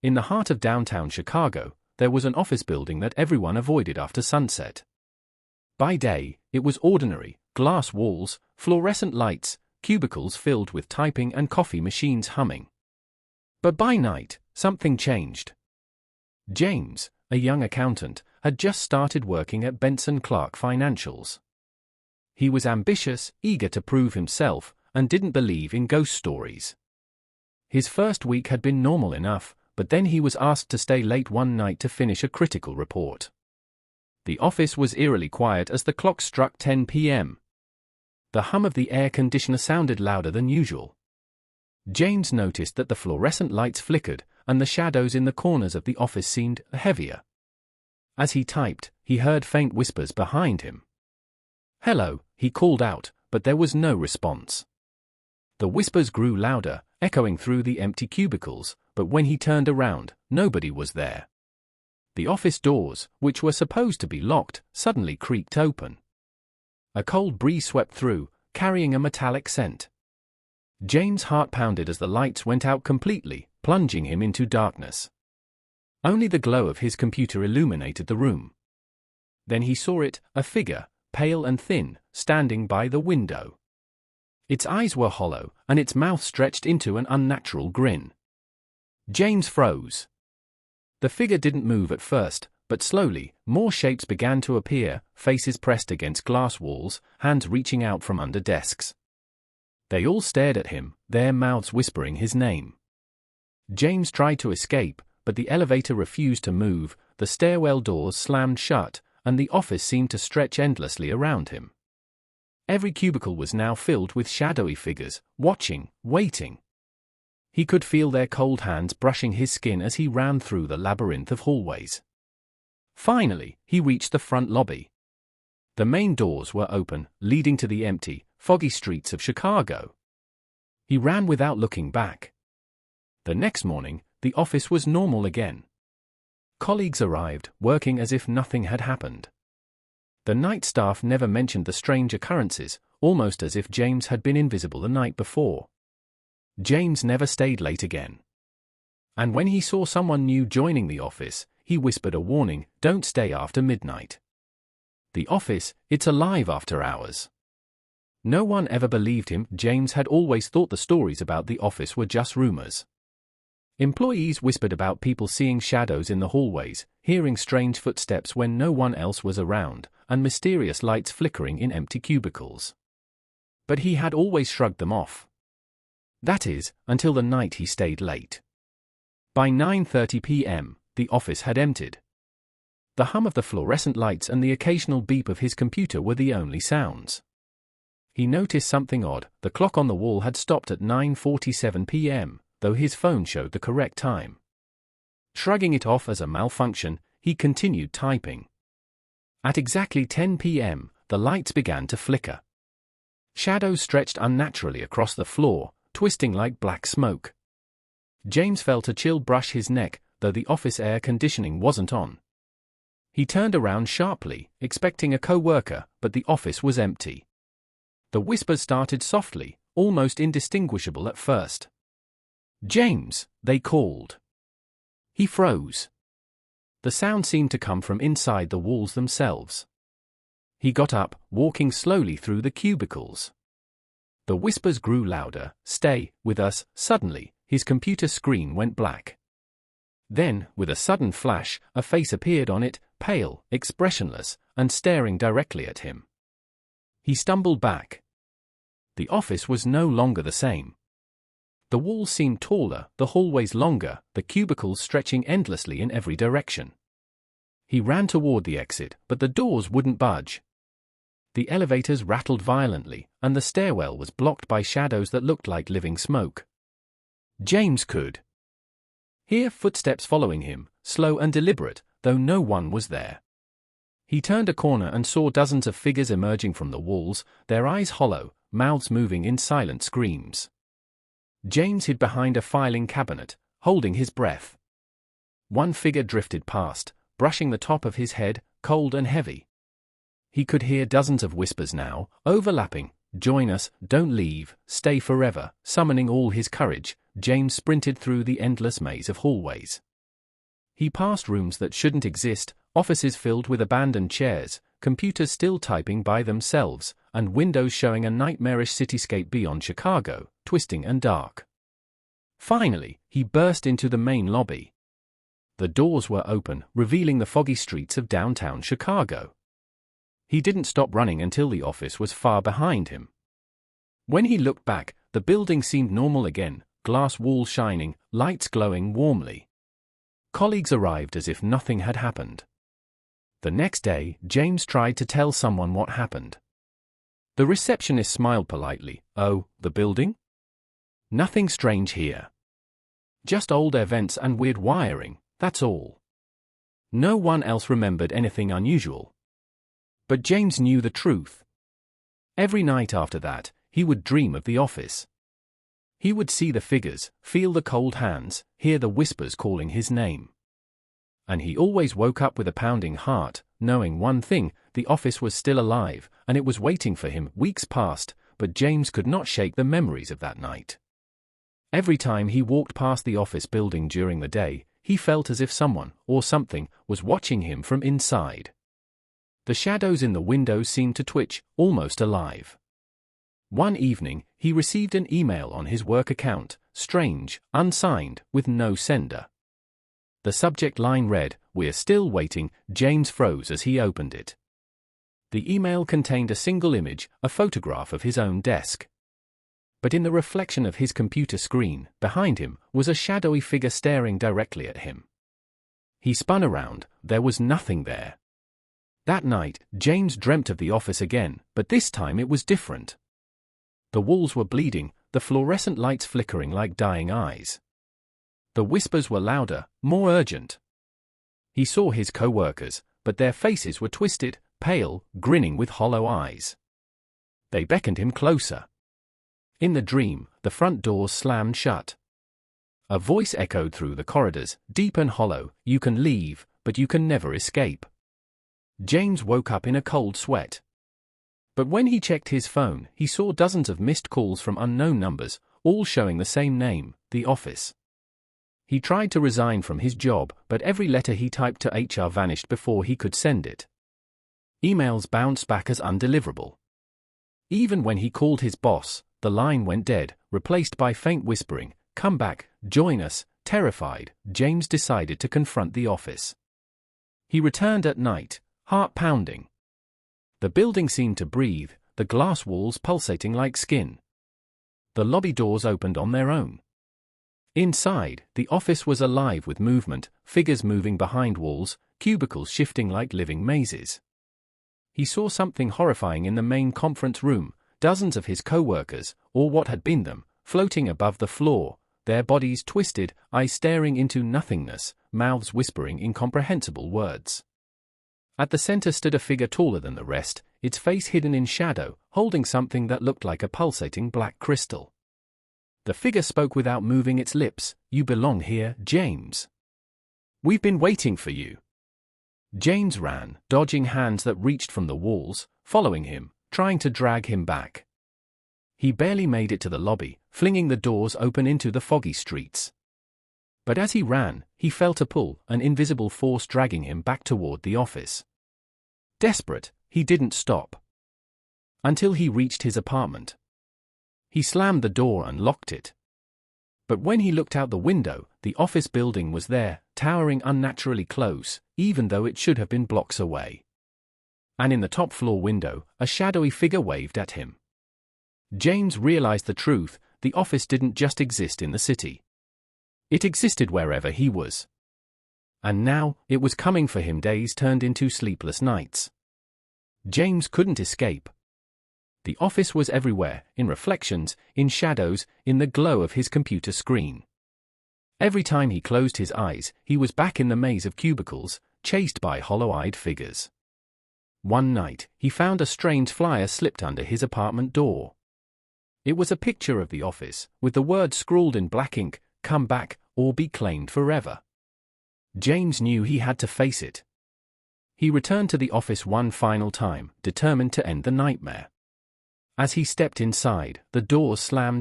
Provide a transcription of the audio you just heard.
In the heart of downtown Chicago, there was an office building that everyone avoided after sunset. By day, it was ordinary: glass walls, fluorescent lights, cubicles filled with typing and coffee machines humming. But by night, something changed. James, a young accountant, had just started working at Benson Clark Financials. He was ambitious, eager to prove himself, and didn't believe in ghost stories. His first week had been normal enough, but then he was asked to stay late one night to finish a critical report. The office was eerily quiet as the clock struck 10 p.m. The hum of the air conditioner sounded louder than usual. James noticed that the fluorescent lights flickered, and the shadows in the corners of the office seemed heavier. As he typed, he heard faint whispers behind him. "Hello," he called out, but there was no response. The whispers grew louder, echoing through the empty cubicles, but when he turned around, nobody was there. The office doors, which were supposed to be locked, suddenly creaked open. A cold breeze swept through, carrying a metallic scent. James' heart pounded as the lights went out completely, plunging him into darkness. Only the glow of his computer illuminated the room. Then he saw it, a figure, pale and thin, standing by the window. Its eyes were hollow, and its mouth stretched into an unnatural grin. James froze. The figure didn't move at first, but slowly, more shapes began to appear, faces pressed against glass walls, hands reaching out from under desks. They all stared at him, their mouths whispering his name. James tried to escape, but the elevator refused to move, the stairwell doors slammed shut, and the office seemed to stretch endlessly around him. Every cubicle was now filled with shadowy figures, watching, waiting. He could feel their cold hands brushing his skin as he ran through the labyrinth of hallways. Finally, he reached the front lobby. The main doors were open, leading to the empty, foggy streets of Chicago. He ran without looking back. The next morning, the office was normal again. Colleagues arrived, working as if nothing had happened. The night staff never mentioned the strange occurrences, almost as if James had been invisible the night before. James never stayed late again. And when he saw someone new joining the office, he whispered a warning: "Don't stay after midnight. The office, it's alive after hours." No one ever believed him. James had always thought the stories about the office were just rumors. Employees whispered about people seeing shadows in the hallways, hearing strange footsteps when no one else was around, and mysterious lights flickering in empty cubicles. But he had always shrugged them off. That is, until the night he stayed late. By 9:30 p.m., the office had emptied. The hum of the fluorescent lights and the occasional beep of his computer were the only sounds. He noticed something odd: the clock on the wall had stopped at 9:47 p.m., though his phone showed the correct time. Shrugging it off as a malfunction, he continued typing. At exactly 10 p.m., the lights began to flicker. Shadows stretched unnaturally across the floor, twisting like black smoke. James felt a chill brush his neck, though the office air conditioning wasn't on. He turned around sharply, expecting a co-worker, but the office was empty. The whispers started softly, almost indistinguishable at first. "James," they called. He froze. The sound seemed to come from inside the walls themselves. He got up, walking slowly through the cubicles. The whispers grew louder: "Stay with us." Suddenly, his computer screen went black. Then, with a sudden flash, a face appeared on it, pale, expressionless, and staring directly at him. He stumbled back. The office was no longer the same. The walls seemed taller, the hallways longer, the cubicles stretching endlessly in every direction. He ran toward the exit, but the doors wouldn't budge. The elevators rattled violently, and the stairwell was blocked by shadows that looked like living smoke. James could hear footsteps following him, slow and deliberate, though no one was there. He turned a corner and saw dozens of figures emerging from the walls, their eyes hollow, mouths moving in silent screams. James hid behind a filing cabinet, holding his breath. One figure drifted past, brushing the top of his head, cold and heavy. He could hear dozens of whispers now, overlapping: "Join us, don't leave, stay forever." Summoning all his courage, James sprinted through the endless maze of hallways. He passed rooms that shouldn't exist, offices filled with abandoned chairs, computers still typing by themselves, and windows showing a nightmarish cityscape beyond Chicago, twisting and dark. Finally, he burst into the main lobby. The doors were open, revealing the foggy streets of downtown Chicago. He didn't stop running until the office was far behind him. When he looked back, the building seemed normal again, glass walls shining, lights glowing warmly. Colleagues arrived as if nothing had happened. The next day, James tried to tell someone what happened. The receptionist smiled politely. "Oh, the building? Nothing strange here. Just old events and weird wiring, that's all." No one else remembered anything unusual. But James knew the truth. Every night after that, he would dream of the office. He would see the figures, feel the cold hands, hear the whispers calling his name. And he always woke up with a pounding heart, knowing one thing: the office was still alive, and it was waiting for him. Weeks passed, but James could not shake the memories of that night. Every time he walked past the office building during the day, he felt as if someone, or something, was watching him from inside. The shadows in the windows seemed to twitch, almost alive. One evening, he received an email on his work account, strange, unsigned, with no sender. The subject line read, "We're still waiting." James froze as he opened it. The email contained a single image, a photograph of his own desk. But in the reflection of his computer screen, behind him, was a shadowy figure staring directly at him. He spun around. There was nothing there. That night, James dreamt of the office again, but this time it was different. The walls were bleeding, the fluorescent lights flickering like dying eyes. The whispers were louder, more urgent. He saw his co-workers, but their faces were twisted, pale, grinning with hollow eyes. They beckoned him closer. In the dream, the front doors slammed shut. A voice echoed through the corridors, deep and hollow: "You can leave, but you can never escape." James woke up in a cold sweat. But when he checked his phone, he saw dozens of missed calls from unknown numbers, all showing the same name: the office. He tried to resign from his job, but every letter he typed to HR vanished before he could send it. Emails bounced back as undeliverable. Even when he called his boss, the line went dead, replaced by faint whispering, "Come back, join us." Terrified, James decided to confront the office. He returned at night, heart pounding. The building seemed to breathe, the glass walls pulsating like skin. The lobby doors opened on their own. Inside, the office was alive with movement, figures moving behind walls, cubicles shifting like living mazes. He saw something horrifying in the main conference room: dozens of his co-workers, or what had been them, floating above the floor, their bodies twisted, eyes staring into nothingness, mouths whispering incomprehensible words. At the center stood a figure taller than the rest, its face hidden in shadow, holding something that looked like a pulsating black crystal. The figure spoke without moving its lips: "You belong here, James. We've been waiting for you." James ran, dodging hands that reached from the walls, following him, trying to drag him back. He barely made it to the lobby, flinging the doors open into the foggy streets. But as he ran, he felt a pull, an invisible force dragging him back toward the office. Desperate, he didn't stop. Until he reached his apartment. He slammed the door and locked it. But when he looked out the window, the office building was there, towering unnaturally close, even though it should have been blocks away. And in the top floor window, a shadowy figure waved at him. James realized the truth: the office didn't just exist in the city. It existed wherever he was. And now, it was coming for him. Days turned into sleepless nights. James couldn't escape. The office was everywhere, in reflections, in shadows, in the glow of his computer screen. Every time he closed his eyes, he was back in the maze of cubicles, chased by hollow-eyed figures. One night, he found a strange flyer slipped under his apartment door. It was a picture of the office, with the words scrawled in black ink: "Come back, or be claimed forever." James knew he had to face it. He returned to the office one final time, determined to end the nightmare. As he stepped inside, the doors slammed